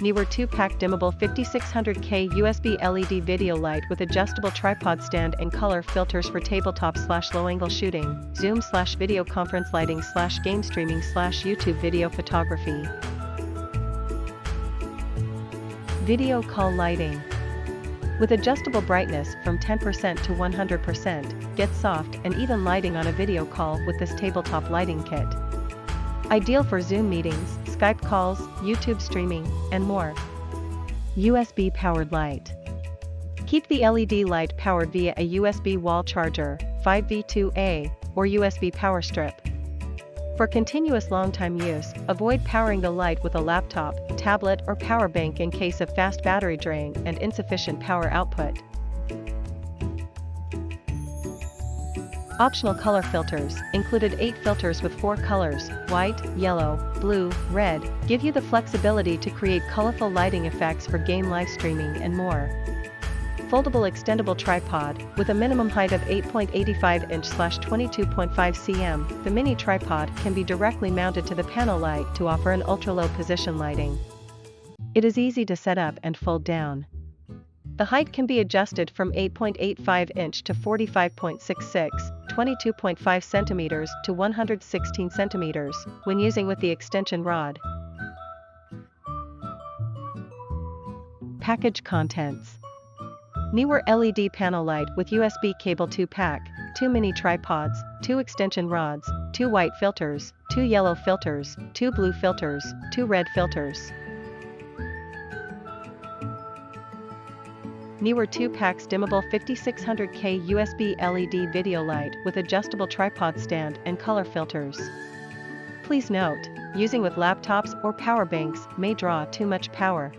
Neewer 2-pack dimmable 5600K USB LED video light with adjustable tripod stand and color filters for tabletop/low-angle shooting, Zoom/video conference lighting/game streaming/YouTube video photography. Video call lighting. With adjustable brightness from 10% to 100%, get soft and even lighting on a video call with this tabletop lighting kit. Ideal for Zoom meetings, Skype calls, YouTube streaming, and more. USB powered light. Keep the LED light powered via a USB wall charger, 5V2A, or USB power strip. For continuous long-time use, avoid powering the light with a laptop, tablet, or power bank in case of fast battery drain and insufficient power output. Optional color filters, included 8 filters with 4 colors, white, yellow, blue, red, give you the flexibility to create colorful lighting effects for game live streaming and more. Foldable extendable tripod, with a minimum height of 8.85 inch/22.5 cm, the mini tripod can be directly mounted to the panel light to offer an ultra-low position lighting. It is easy to set up and fold down. The height can be adjusted from 8.85 inch to 45.66, 22.5 cm to 116 cm, when using with the extension rod. Package contents. Neewer LED panel light with USB cable 2-pack, 2 mini tripods, 2 extension rods, 2 white filters, 2 yellow filters, 2 blue filters, 2 red filters. Neewer 2-packs dimmable 5600K USB LED video light with adjustable tripod stand and color filters. Please note, using with laptops or power banks may draw too much power.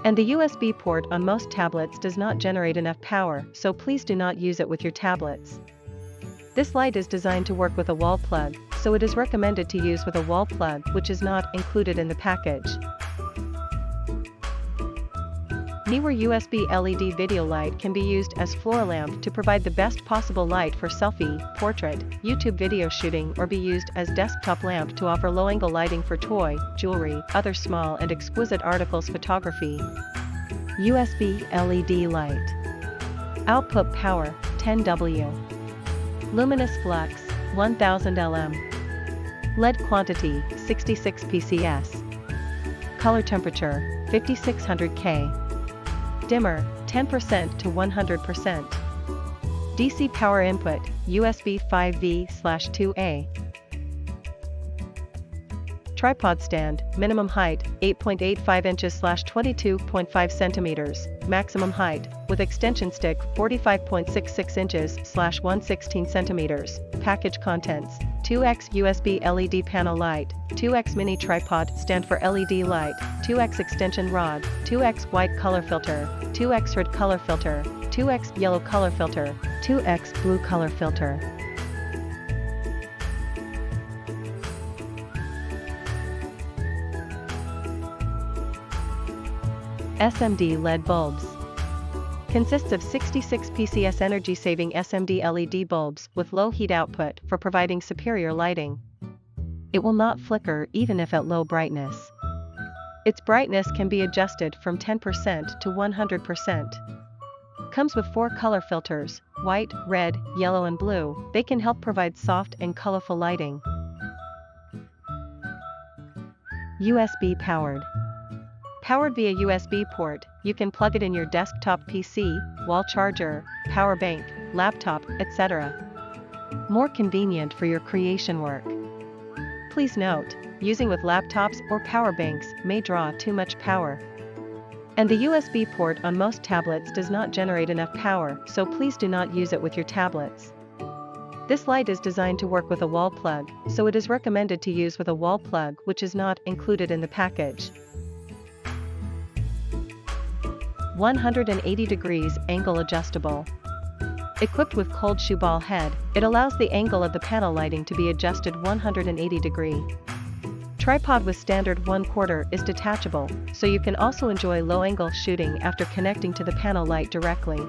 And the USB port on most tablets does not generate enough power, so please do not use it with your tablets. This light is designed to work with a wall plug, so it is recommended to use with a wall plug, which is not included in the package. Neewer USB LED video light can be used as floor lamp to provide the best possible light for selfie, portrait, YouTube video shooting, or be used as desktop lamp to offer low-angle lighting for toy, jewelry, other small and exquisite articles photography. USB LED light. Output power, 10 W. Luminous flux, 1000 lm. LED quantity, 66 PCS. Color temperature, 5600 K. Dimmer, 10% to 100%. DC power input, USB 5V/2A. Tripod stand, minimum height, 8.85 inches/22.5 centimeters, maximum height, with extension stick, 45.66 inches/116 centimeters. Package contents, 2x USB LED panel light, 2x mini tripod stand for LED light, 2x extension rod, 2x white color filter, 2x red color filter, 2x yellow color filter, 2x blue color filter. SMD LED bulbs. Consists of 66 PCS energy-saving SMD LED bulbs with low heat output for providing superior lighting. It will not flicker even if at low brightness. Its brightness can be adjusted from 10% to 100%. Comes with 4 color filters, white, red, yellow and blue. They can help provide soft and colorful lighting. USB powered. Powered via USB port, you can plug it in your desktop PC, wall charger, power bank, laptop, etc. More convenient for your creation work. Please note, using with laptops or power banks may draw too much power. And the USB port on most tablets does not generate enough power, so please do not use it with your tablets. This light is designed to work with a wall plug, so it is recommended to use with a wall plug, which is not included in the package. 180 degrees angle adjustable. Equipped with cold shoe ball head, it allows the angle of the panel lighting to be adjusted 180 degree. Tripod with standard 1/4 is detachable, so you can also enjoy low angle shooting after connecting to the panel light directly.